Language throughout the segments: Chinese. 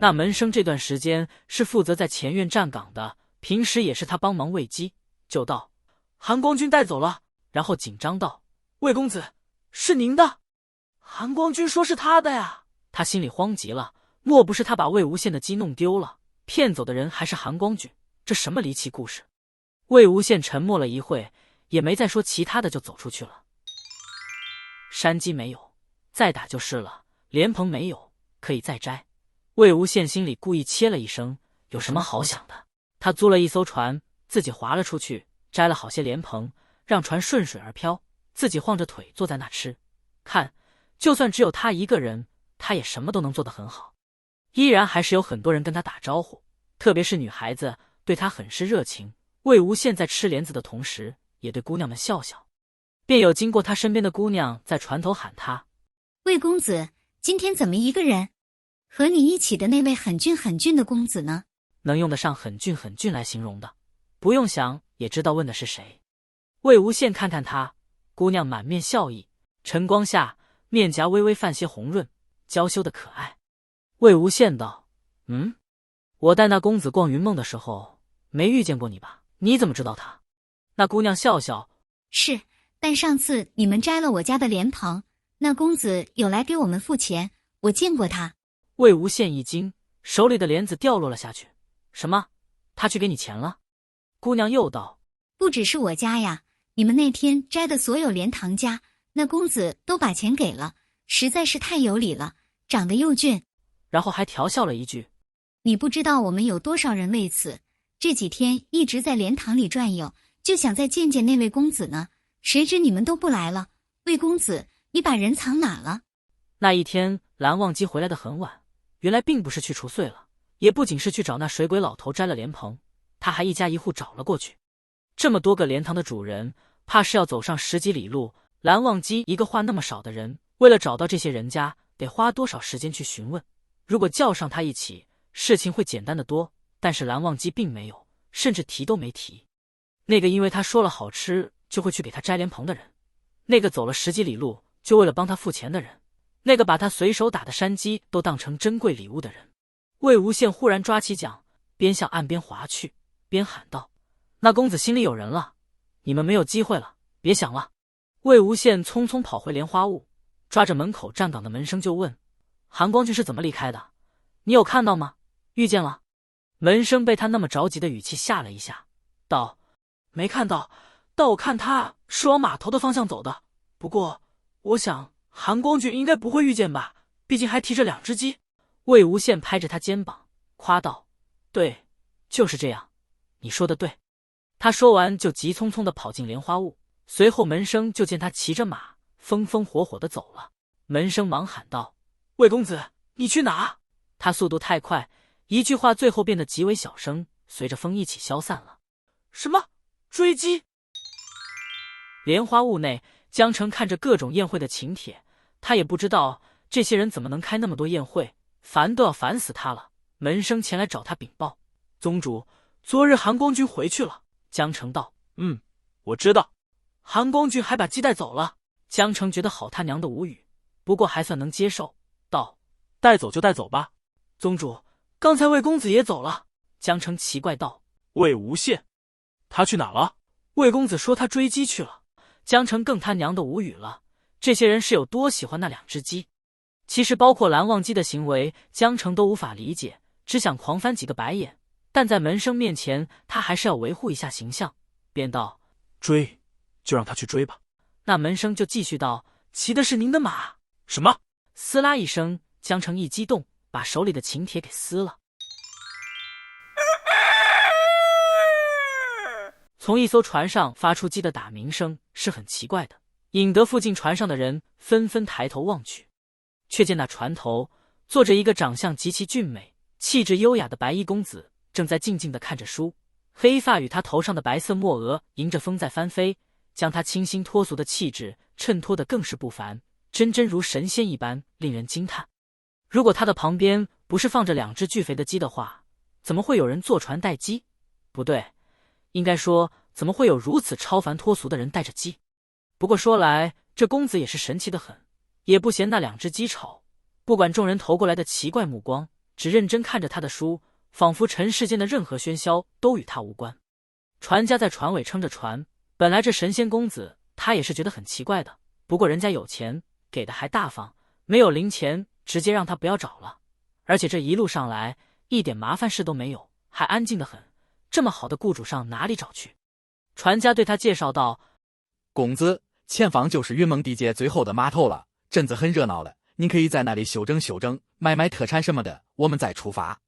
那门生这段时间是负责在前院站岗的，平时也是他帮忙喂鸡，就道：“韩光君带走了。”然后紧张道：“魏公子，是您的？”韩光君说是他的呀。他心里慌极了，莫不是他把魏无羡的鸡弄丢了，骗走的人还是韩光君？这什么离奇故事？魏无羡沉默了一会，也没再说其他的，就走出去了。山鸡没有，再打就是了；莲蓬没有，可以再摘。魏无羡心里故意切了一声，有什么好想的？他租了一艘船，自己划了出去，摘了好些莲蓬，让船顺水而漂，自己晃着腿坐在那吃。看，就算只有他一个人，他也什么都能做得很好。依然还是有很多人跟他打招呼，特别是女孩子对他很是热情。魏无羡在吃莲子的同时，也对姑娘们笑笑。便有经过他身边的姑娘在船头喊他：“魏公子，今天怎么一个人？和你一起的那位很俊很俊的公子呢？”能用得上很俊很俊来形容的，不用想也知道问的是谁。魏无羡看看他，姑娘满面笑意，晨光下面颊微微泛些红润，娇羞的可爱。魏无羡道：“我带那公子逛云梦的时候没遇见过你吧？你怎么知道他？”那姑娘笑笑：“是，但上次你们摘了我家的莲蓬，那公子有来给我们付钱，我见过他。”魏无羡一惊，手里的莲子掉落了下去。“什么？他去给你钱了？”姑娘又道：“不只是我家呀，你们那天摘的所有莲塘家，那公子都把钱给了，实在是太有礼了，长得又俊。”然后还调笑了一句：“你不知道我们有多少人为此，这几天一直在莲塘里转悠，就想再见见那位公子呢，谁知你们都不来了。魏公子，你把人藏哪了？”那一天蓝忘机回来的很晚，原来并不是去除祟了，也不仅是去找那水鬼老头摘了莲蓬，他还一家一户找了过去。这么多个莲塘的主人，怕是要走上10几里路，蓝忘机一个话那么少的人，为了找到这些人家，得花多少时间去询问？如果叫上他一起，事情会简单得多，但是蓝忘机并没有，甚至提都没提。那个因为他说了好吃就会去给他摘莲蓬的人，那个走了10几里路就为了帮他付钱的人，那个把他随手打的山鸡都当成珍贵礼物的人。魏无羡忽然抓起桨，边向岸边划去，边喊道：“那公子心里有人了，你们没有机会了，别想了。”魏无羡匆匆跑回莲花坞，抓着门口站岗的门生就问：“韩光君是怎么离开的？你有看到吗？遇见了？”门生被他那么着急的语气吓了一下，道：“没看到，但我看他是往码头的方向走的。不过，我想韩光君应该不会遇见吧，毕竟还提着2只鸡。”魏无羡拍着他肩膀，夸道：“对，就是这样，你说的对。”他说完就急匆匆地跑进莲花坞，随后门生就见他骑着马，风风火火地走了。门生忙喊道：“魏公子，你去哪？”他速度太快，一句话最后变得极为小声，随着风一起消散了。“什么？追击？”莲花坞内，江澄看着各种宴会的请帖，他也不知道这些人怎么能开那么多宴会，烦都要烦死他了。门生前来找他禀报：“宗主，昨日韩光君回去了。”江澄道：“我知道。”韩光君还把鸡带走了。江澄觉得好他娘的无语，不过还算能接受，道：“带走就带走吧。”宗主，刚才魏公子也走了。江澄奇怪道：“魏无羡，他去哪了？”魏公子说他追鸡去了。江澄更他娘的无语了，这些人是有多喜欢那2只鸡？其实包括蓝忘机的行为，江澄都无法理解，只想狂翻几个白眼，但在门生面前，他还是要维护一下形象，便道：“追，就让他去追吧。”那门生就继续道：“骑的是您的马。”什么？撕拉一声，江澄一激动，把手里的请帖给撕了。从一艘船上发出鸡的打鸣声是很奇怪的，引得附近船上的人纷纷抬头望去，却见那船头坐着一个长相极其俊美、气质优雅的白衣公子，正在静静地看着书，黑发与他头上的白色墨额迎着风在翻飞，将他清新脱俗的气质衬托得更是不凡，真如神仙一般，令人惊叹。如果他的旁边不是放着2只巨肥的鸡的话，怎么会有人坐船带鸡？不对，应该说怎么会有如此超凡脱俗的人带着鸡？不过说来，这公子也是神奇的很，也不嫌那2只鸡丑，不管众人投过来的奇怪目光，只认真看着他的书，仿佛尘世间的任何喧嚣都与他无关。船家在船尾撑着船，本来这神仙公子他也是觉得很奇怪的，不过人家有钱，给的还大方，没有零钱直接让他不要找了。而且这一路上来一点麻烦事都没有，还安静得很，这么好的雇主上哪里找去？船家对他介绍道：公子，前方就是云梦地界最后的码头了，镇子很热闹了，您可以在那里休整休整，买买特产什么的，我们再出发。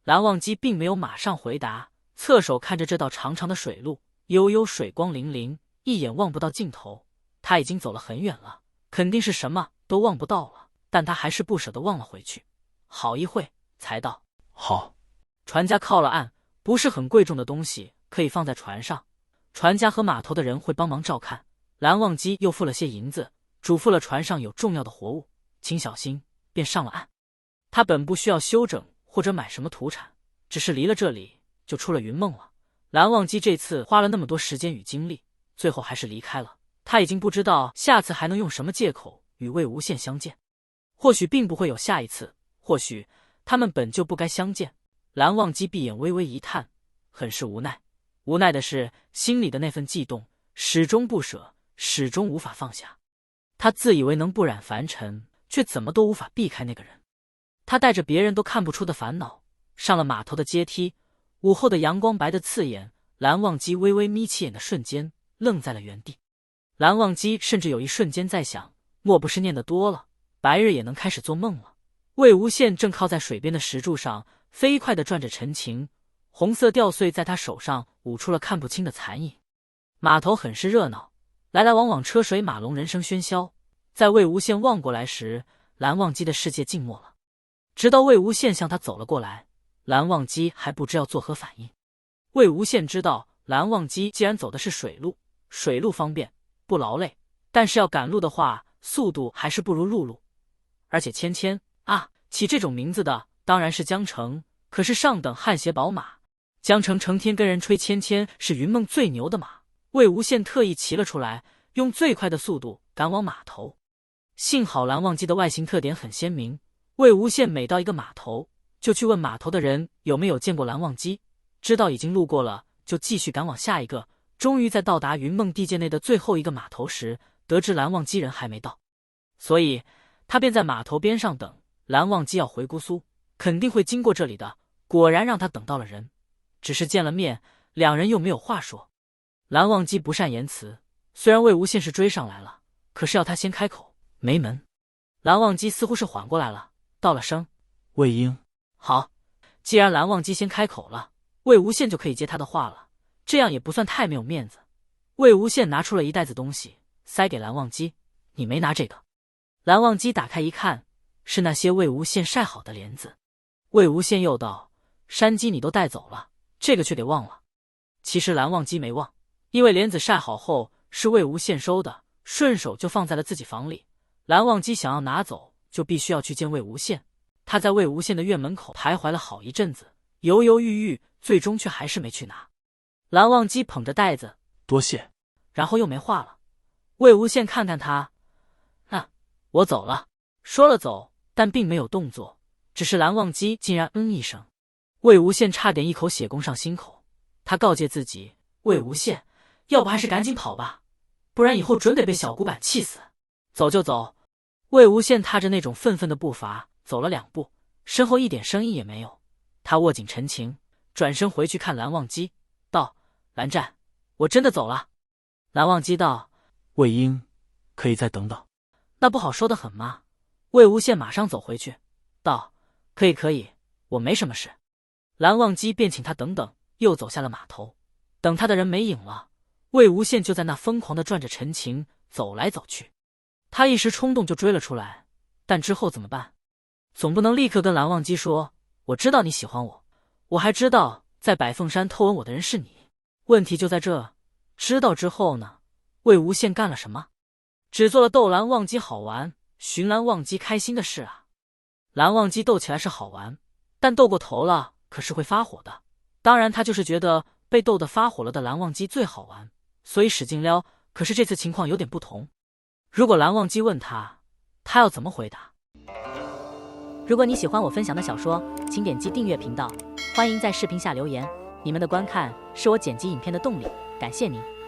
蓝忘机并没有马上回答，侧手看着这道长长的水路，悠悠水光粼粼，一眼望不到尽头。他已经走了很远了，肯定是什么都望不到了，但他还是不舍得望了回去。好一会才道：好。船家靠了岸，不是很贵重的东西可以放在船上，船家和码头的人会帮忙照看。蓝忘机又付了些银子，嘱咐了船上有重要的活物，请小心，便上了岸。他本不需要休整或者买什么土产，只是离了这里就出了云梦了。蓝忘机这次花了那么多时间与精力，最后还是离开了。他已经不知道下次还能用什么借口与魏无羡相见，或许并不会有下一次，或许他们本就不该相见。蓝忘机闭眼微微一叹，很是无奈。无奈的是，心里的那份悸动始终不舍，始终无法放下。他自以为能不染凡尘，却怎么都无法避开那个人。他带着别人都看不出的烦恼，上了码头的阶梯。午后的阳光白得刺眼，蓝忘机微微眯起眼的瞬间，愣在了原地。蓝忘机甚至有一瞬间在想，莫不是念得多了，白日也能开始做梦了。魏无羡正靠在水边的石柱上，飞快地转着陈情，红色吊穗在他手上舞出了看不清的残影。码头很是热闹，来来往往车水马龙，人声喧嚣。在魏无羡望过来时，蓝忘机的世界静默了。直到魏无羡向他走了过来，蓝忘机还不知要作何反应。魏无羡知道蓝忘机既然走的是水路，水路方便不劳累，但是要赶路的话，速度还是不如陆路。而且芊芊啊，起这种名字的当然是江澄，可是上等汗血宝马。江澄成天跟人吹芊芊是云梦最牛的马，魏无羡特意骑了出来，用最快的速度赶往码头。幸好蓝忘机的外形特点很鲜明，魏无羡每到一个码头，就去问码头的人有没有见过蓝忘机，知道已经路过了，就继续赶往下一个。终于在到达云梦地界内的最后一个码头时，得知蓝忘机人还没到，所以他便在码头边上等。蓝忘机要回姑苏，肯定会经过这里的，果然让他等到了人。只是见了面，两人又没有话说。蓝忘机不善言辞，虽然魏无羡是追上来了，可是要他先开口，没门。蓝忘机似乎是缓过来了，道了声魏婴。好，既然蓝忘机先开口了，魏无羡就可以接他的话了，这样也不算太没有面子。魏无羡拿出了一袋子东西，塞给蓝忘机，你没拿这个。蓝忘机打开一看，是那些魏无羡晒好的帘子。魏无羡又道，山鸡你都带走了，这个却给忘了。其实蓝忘机没忘，因为帘子晒好后是魏无羡收的，顺手就放在了自己房里。蓝忘机想要拿走，就必须要去见魏无羡。他在魏无羡的院门口徘徊了好一阵子，犹犹豫豫，最终却还是没去拿。蓝忘机捧着袋子，多谢。然后又没话了。魏无羡看看他，我走了。说了走，但并没有动作，只是蓝忘机竟然一声。魏无羡差点一口血攻上心口，他告诫自己，魏无羡，要不还是赶紧跑吧，不然以后准得被小古板气死。走就走。魏无羡踏着那种愤愤的步伐走了2步，身后一点声音也没有。他握紧陈情，转身回去看蓝忘机，道：蓝湛，我真的走了。蓝忘机道：魏婴，可以再等等。那不好说得很吗？魏无羡马上走回去，道：可以，我没什么事。蓝忘机便请他等等，又走下了码头。等他的人没影了，魏无羡就在那疯狂地转着陈情，走来走去。他一时冲动就追了出来，但之后怎么办？总不能立刻跟蓝忘机说，我知道你喜欢我，我还知道在百凤山偷吻我的人是你。问题就在这，知道之后呢？魏无羡干了什么？只做了逗蓝忘机好玩、寻蓝忘机开心的事啊。蓝忘机斗起来是好玩，但斗过头了可是会发火的。当然他就是觉得被斗得发火了的蓝忘机最好玩，所以使劲撩。可是这次情况有点不同，如果蓝忘机问他，他要怎么回答？如果你喜欢我分享的小说，请点击订阅频道，欢迎在视频下留言，你们的观看是我剪辑影片的动力，感谢您。